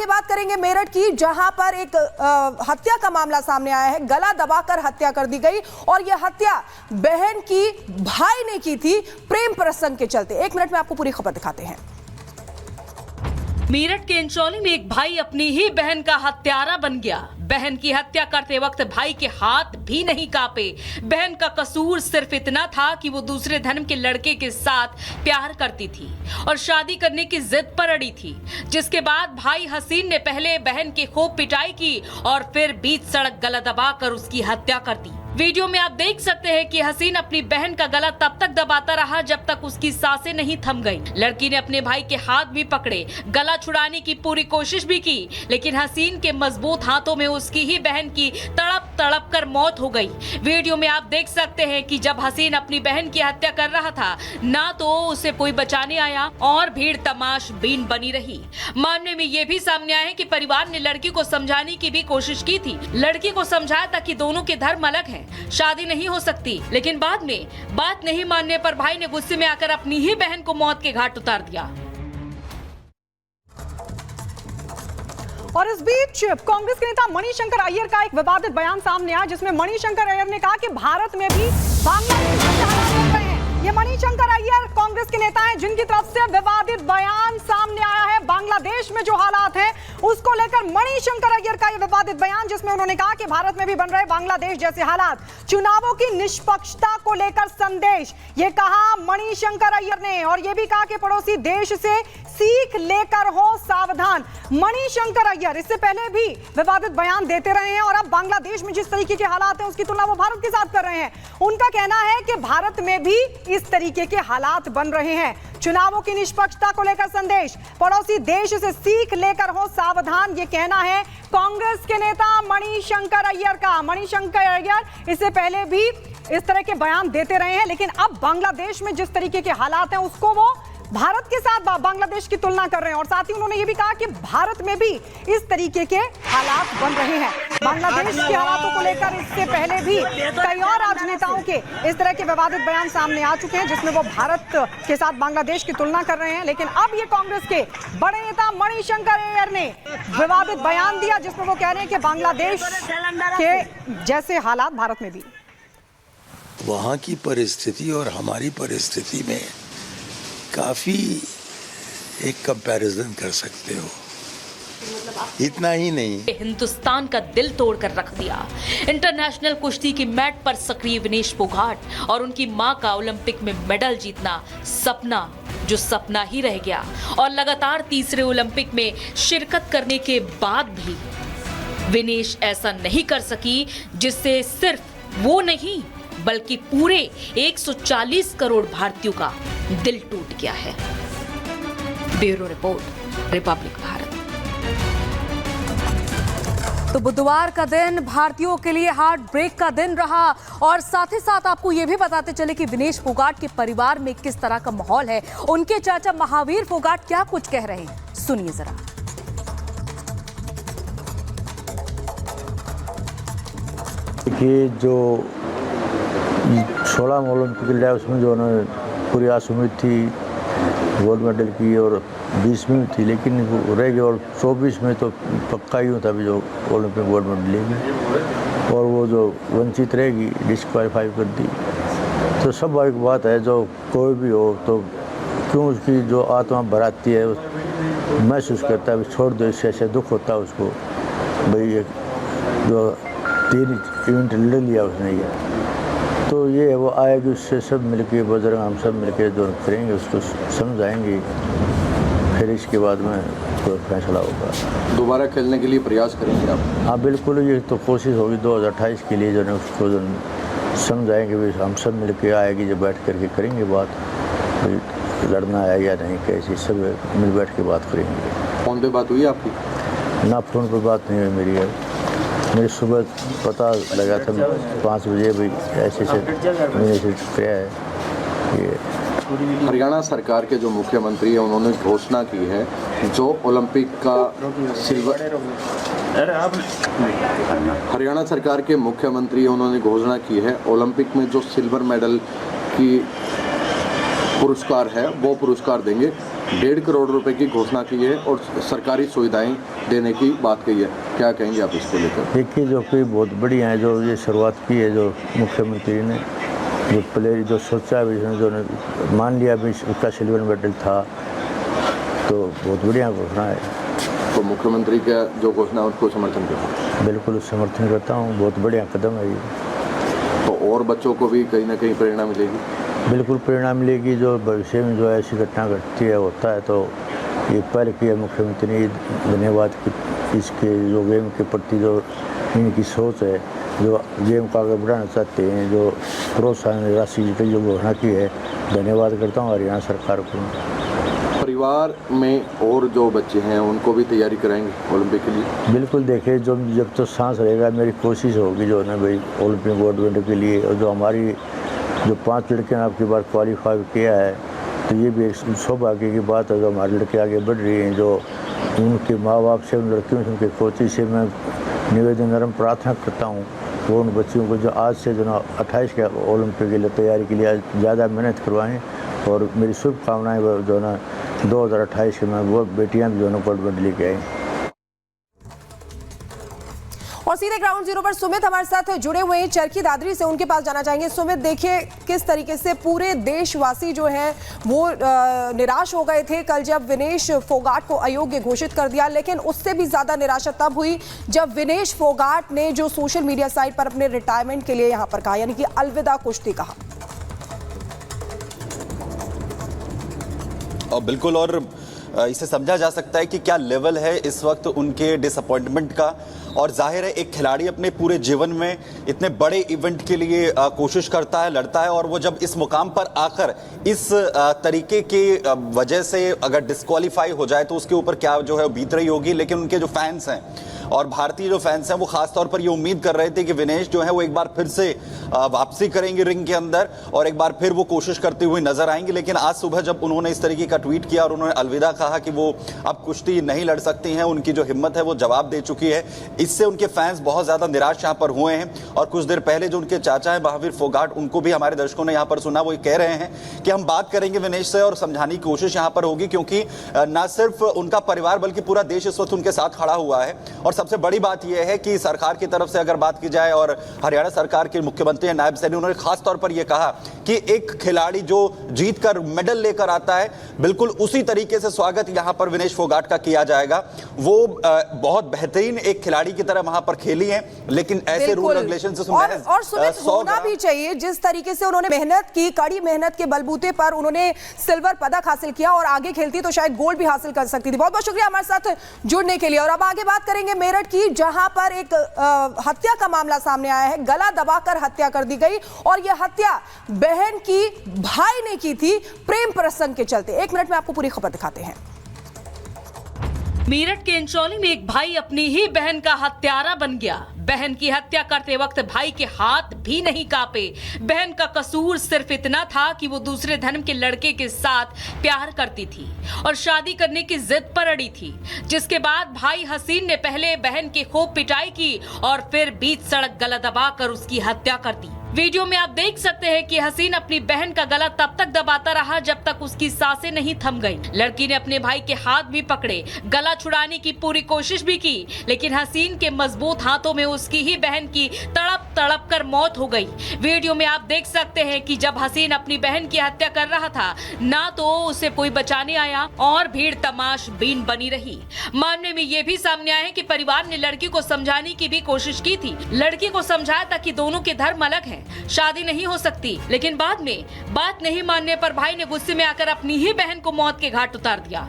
आगे बात करेंगे मेरठ की, जहां पर एक हत्या का मामला सामने आया है। गला दबाकर हत्या कर दी गई और यह हत्या बहन की भाई ने की थी प्रेम प्रसंग के चलते। 1 मिनट में आपको पूरी खबर दिखाते हैं। मेरठ के इंचौली में एक भाई अपनी ही बहन का हत्यारा बन गया। बहन की हत्या करते वक्त भाई के हाथ भी नहीं कांपे। बहन का कसूर सिर्फ इतना था कि वो दूसरे धर्म के लड़के के साथ प्यार करती थी और शादी करने की जिद पर अड़ी थी, जिसके बाद भाई हसीन ने पहले बहन की खूब पिटाई की और फिर बीच सड़क गला दबाकर उसकी हत्या कर दी। वीडियो में आप देख सकते हैं कि हसीन अपनी बहन का गला तब तक दबाता रहा जब तक उसकी सांसें नहीं थम गई। लड़की ने अपने भाई के हाथ भी पकड़े, गला छुड़ाने की पूरी कोशिश भी की, लेकिन हसीन के मजबूत हाथों में उसकी ही बहन की तड़प तड़प कर मौत हो गई। वीडियो में आप देख सकते हैं कि जब हसीन अपनी बहन की हत्या कर रहा था, ना तो उसे कोई बचाने आया और भीड़ तमाशबीन बनी रही। मामले में ये भी सामने आया है कि परिवार ने लड़की को समझाने की भी कोशिश की थी। लड़की को समझाया था कि दोनों के धर्म अलग है, शादी नहीं हो सकती, लेकिन बाद में बात नहीं मानने पर भाई ने गुस्से में आकर अपनी ही बहन को मौत के घाट उतार दिया। और इस बीच कांग्रेस के नेता मणिशंकर अय्यर का एक विवादित बयान सामने आया, जिसमें मणिशंकर अय्यर ने कहा कि भारत में भी बांग्लादेश जैसे हालात बन रहे हैं। ये मणिशंकर अय्यर कांग्रेस के नेता हैं जिनकी तरफ से विवादित बयान सामने आया है। बांग्लादेश में जो हालात हैं उसको लेकर मणिशंकर अय्यर का ये विवादित बयान, जिसमें उन्होंने कहा कि भारत में भी बन रहे बांग्लादेश जैसे हालात। चुनावों की निष्पक्षता को लेकर संदेश, ये कहा मणिशंकर अय्यर ने, और ये भी कहा कि पड़ोसी देश से सीख लेकर हो सावधान। मणिशंकर अय्यर इससे पहले भी विवादित बयान देते रहे हैं और अब बांग्लादेश में जिस तरीके के हालात हैं उसकी तुलना वो भारत के साथ कर रहे हैं। उनका कहना है कि भारत में भी इस तरीके के हालात बन रहे हैं। चुनावों की निष्पक्षता को लेकर संदेश, पड़ोसी देश से सीख लेकर हो सावधान, ये कहना है कांग्रेस के नेता मणिशंकर अय्यर का। मणिशंकर अय्यर इससे पहले भी इस तरह के बयान देते रहे हैं, लेकिन अब बांग्लादेश में जिस तरीके के हालात हैं उसको वो भारत के साथ बांग्लादेश की तुलना कर रहे हैं। और साथ ही उन्होंने ये भी कहा कि भारत में भी इस तरीके के हालात बन रहे हैं। बांग्लादेश के हालातों को लेकर इससे पहले भी कई और राजनेताओं के इस तरह के विवादित बयान सामने आ चुके हैं, जिसमें वो भारत के साथ बांग्लादेश की तुलना कर रहे हैं। लेकिन अब ये कांग्रेस के बड़े नेता मणिशंकर अय्यर ने विवादित बयान दिया, जिसमें वो कह रहे हैं कि बांग्लादेश के जैसे हालात भारत में भी। वहाँ की परिस्थिति और हमारी परिस्थिति में काफी एक कंपैरिजन कर सकते हो, इतना ही नहीं। हिंदुस्तान का दिल तोड़कर रख दिया। इंटरनेशनल कुश्ती की मैट पर सक्रिय विनेश फोगाट और उनकी मां का ओलंपिक में मेडल जीतना सपना जो सपना ही रह गया। और लगातार तीसरे ओलंपिक में शिरकत करने के बाद भी विनेश ऐसा नहीं कर सकी, जिससे सिर्फ वो नहीं बल्कि पूरे 140 करोड़ भारतीयों का दिल टूट गया है। Bureau report, Republic Bharat. तो बुधवार का दिन भारतीयों के लिए हार्ट ब्रेक का दिन रहा और साथ ही साथ आपको ये भी बताते चले कि विनेश फोगाट के परिवार में किस तरह का माहौल है। उनके चाचा महावीर फोगाट क्या कुछ कह रहे हैं, सुनिए जरा। कि जो 16 ओलंपिक लिया उसमें जो उन्होंने पूरी आस उम्मीद थी गोल्ड मेडल की और 20 में थी, लेकिन रह गई। और 24 में तो पक्का ही होता भी जो ओलंपिक गोल्ड मेडल लेगी, और वो जो वंचित रहेगी डिस्क्वालीफाई कर दी। तो स्वाभाविक बात है, जो कोई भी हो तो क्यों उसकी जो आत्मा भराती है महसूस करता है छोड़ दो, इससे ऐसे दुख होता है उसको। भाई जो 3 इवेंट ले लिया उसने, ये तो ये वो आएगी, उससे सब मिलके बजरंग हम सब मिलके जो करेंगे उसको समझाएंगे, फिर इसके बाद में कोई फैसला होगा। दोबारा खेलने के लिए प्रयास करेंगे आप? हाँ बिल्कुल, ये तो कोशिश होगी 2028 के लिए, जो है उसको जो समझाएंगे, भी हम सब मिलके आएगी, जब बैठ करके करेंगे बात, भाई लड़ना है या नहीं, कैसी सब मिल बैठ के बात करेंगे। फोन पे बात हुई आपकी? ना, फोन पर बात नहीं हुई मेरी है। मेरी सुबह पता लगा था 5 बजे, भाई ऐसे से मैंने किया है ये। हरियाणा सरकार के जो मुख्यमंत्री हैं उन्होंने घोषणा की है, जो ओलंपिक का सिल्वर, हरियाणा सरकार के मुख्यमंत्री उन्होंने घोषणा की है ओलंपिक में जो सिल्वर मेडल की पुरस्कार है वो पुरस्कार देंगे 1.5 करोड़ रुपए की घोषणा की है और सरकारी सुविधाएं देने की बात कही है। क्या कहेंगे आप इसको लेकर? देखिए, जो कि बहुत बढ़िया है जो ये शुरुआत की है जो मुख्यमंत्री ने, जो प्लेयर जो सोचा भी, जो ने मान लिया भी उसका सिल्वर मेडल था, तो बहुत बढ़िया घोषणा है। तो मुख्यमंत्री का जो घोषणा उनको समर्थन करता? बिल्कुल समर्थन करता हूँ, बहुत बढ़िया कदम है ये। तो और बच्चों को भी कहीं ना कहीं प्रेरणा मिलेगी? बिल्कुल प्रेरणा मिलेगी। जो भविष्य में जो ऐसी घटना घटती है होता है तो ये पहल किया मुख्यमंत्री ने, धन्यवाद कि इसके जो गेम के प्रति जो इनकी सोच है, जो गेम को आगे बढ़ाना चाहते हैं, जो प्रोत्साहन राशि की जो घोषणा की है, धन्यवाद करता हूँ हरियाणा सरकार को। परिवार में और जो बच्चे हैं उनको भी तैयारी कराएंगे ओलंपिक के लिए? बिल्कुल, देखिए जब तो सांस रहेगा मेरी कोशिश होगी जो है भाई ओलंपिक गोल्ड मेडल के लिए। और जो हमारी जो 5 लड़कियों ने आपकी बार क्वालिफाई किया है, तो ये भी एक सौभाग्य की बात है जो हमारी लड़की आगे बढ़ रही हैं। जो उनके माँ बाप से, उन लड़कियों से, उनके कोचिंग से मैं निवेदन नरम प्रार्थना करता हूँ वो उन बच्चियों को जो आज से जो 28 के ओलंपिक के लिए तैयारी के लिए ज़्यादा मेहनत करवाएं। और मेरी शुभकामनाएं जो ना 2028 के में वो बेटियां भी दोनों गोल्ड मेडल लेके आई। और सीधे ग्राउंड जीरो पर सुमित हमारे साथ जुड़े हुए हैं चरखी दादरी से, उनके पास जाना चाहेंगे। सुमित, देखिए किस तरीके से पूरे देशवासी जो हैं वो निराश हो गए थे कल जब विनेश फोगाट को अयोग्य घोषित कर दिया, लेकिन उससे भी ज्यादा निराशा तब हुई जब विनेश फोगाट ने जो सोशल मीडिया साइट पर अपने रिटायरमेंट के लिए यहां पर कहा, यानी कि अलविदा कुश्ती कहा। और बिल्कुल, और इसे समझा जा सकता है कि क्या लेवल है इस वक्त उनके डिसअपॉइंटमेंट का। और जाहिर है एक खिलाड़ी अपने पूरे जीवन में इतने बड़े इवेंट के लिए कोशिश करता है, लड़ता है, और वो जब इस मुकाम पर आकर इस तरीके की वजह से अगर डिस्क्वालीफाई हो जाए तो उसके ऊपर क्या जो है बीत रही होगी। लेकिन उनके जो फैंस हैं और भारतीय जो फैंस हैं वो खास तौर पर ये उम्मीद कर रहे थे कि विनेश जो है वो एक बार फिर से वापसी करेंगे रिंग के अंदर और एक बार फिर वो कोशिश करते हुए नजर आएंगे। लेकिन आज सुबह जब उन्होंने इस तरीके का ट्वीट किया और उन्होंने अलविदा कहा कि वो अब कुश्ती नहीं लड़ सकती हैं, उनकी जो हिम्मत है वो जवाब दे चुकी है, इससे उनके फैंस बहुत ज्यादा निराश यहाँ पर हुए हैं। और कुछ देर पहले जो उनके चाचा हैं महावीर फोगाट, उनको भी हमारे दर्शकों ने यहाँ पर सुना, वो कह रहे हैं कि हम बात करेंगे विनेश से और समझाने की कोशिश यहाँ पर होगी, क्योंकि न सिर्फ उनका परिवार बल्कि पूरा देश इस वक्त उनके साथ खड़ा हुआ है। और सबसे बड़ी बात यह है कि सरकार की तरफ से अगर बात की जाए और हरियाणा सरकार के मुख्यमंत्री नायब सैनी, उन्होंने खास तौर पर यह कहा कि एक खिलाड़ी जो जीत कर मेडल लेकर आता है बिल्कुल उसी तरीके से स्वागत यहां पर विनेश फोगाट का किया जाएगा। वो बहुत बेहतरीन एक खिलाड़ी की तरह वहां पर खेली है, लेकिन ऐसे रूल रेगुलेशन से और सुमित होना भी चाहिए। जिस तरीके से उन्होंने मेहनत की, कड़ी मेहनत के बलबूते पर उन्होंने सिल्वर पदक हासिल किया और आगे खेलती तो शायद गोल्ड भी हासिल कर सकती थी। बहुत बहुत शुक्रिया हमारे साथ जुड़ने के लिए। और अब आगे बात करेंगे मेरठ की, जहां पर एक हत्या का मामला सामने आया है। गला दबाकर हत्या कर दी गई और यह हत्या बहन की भाई ने की थी प्रेम प्रसंग के चलते। 1 मिनट में आपको पूरी खबर दिखाते हैं। मेरठ के इंचौली में एक भाई अपनी ही बहन का हत्यारा बन गया। बहन की हत्या करते वक्त भाई के हाथ भी नहीं कांपे। बहन का कसूर सिर्फ इतना था कि वो दूसरे धर्म के लड़के के साथ प्यार करती थी और शादी करने की जिद पर अड़ी थी, जिसके बाद भाई हसीन ने पहले बहन की खूब पिटाई की और फिर बीच सड़क गला दबाकर उसकी हत्या कर दी। वीडियो में आप देख सकते हैं कि हसीन अपनी बहन का गला तब तक दबाता रहा जब तक उसकी सांसें नहीं थम गई। लड़की ने अपने भाई के हाथ भी पकड़े, गला छुड़ाने की पूरी कोशिश भी की, लेकिन हसीन के मजबूत हाथों में उसकी ही बहन की तड़प तड़प कर मौत हो गई। वीडियो में आप देख सकते हैं कि जब हसीन अपनी बहन की हत्या कर रहा था, ना तो उसे कोई बचाने आया और भीड़ तमाशबीन बनी रही। मामले में यह भी सामने आया है कि परिवार ने लड़की को समझाने की भी कोशिश की थी। लड़की को समझाया था कि दोनों के धर्म अलग हैं, शादी नहीं हो सकती, लेकिन बाद में बात नहीं मानने पर भाई ने गुस्से में आकर अपनी ही बहन को मौत के घाट उतार दिया।